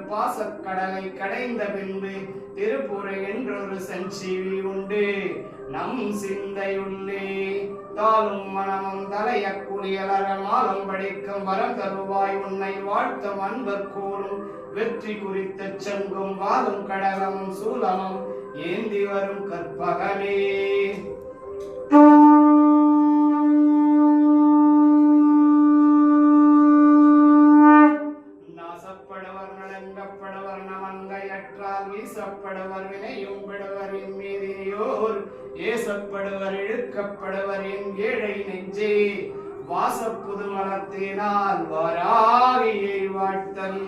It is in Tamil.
பாசக்கடலை கடைந்த பின்பு திருப்புரை என்றொரு சஞ்சீவி உண்டு நம் சிந்தையுள்ளே தாளும் மனமும் தலைய குளியலர மாலம் படிக்கும் வரம் தருவாய் உன்னை வாழ்த்தும் அன்பர் கூறும் வெற்றி குறித்த சங்கும் வாழும் கடலமும் சூலமும் ஏந்தி வரும் கற்பகமே நாசப்படுவர் நலங்கப்படுவர் நமங்கையற்றால் வீசப்படுவர் வினையும் விடுவர் இம்மீதியோர் ஏசப்படுவர் இழுக்கப்படுவர் என் ஏழை நெஞ்சே வாசப்புது மலத்தினால் வாராகியை வாழ்த்தல்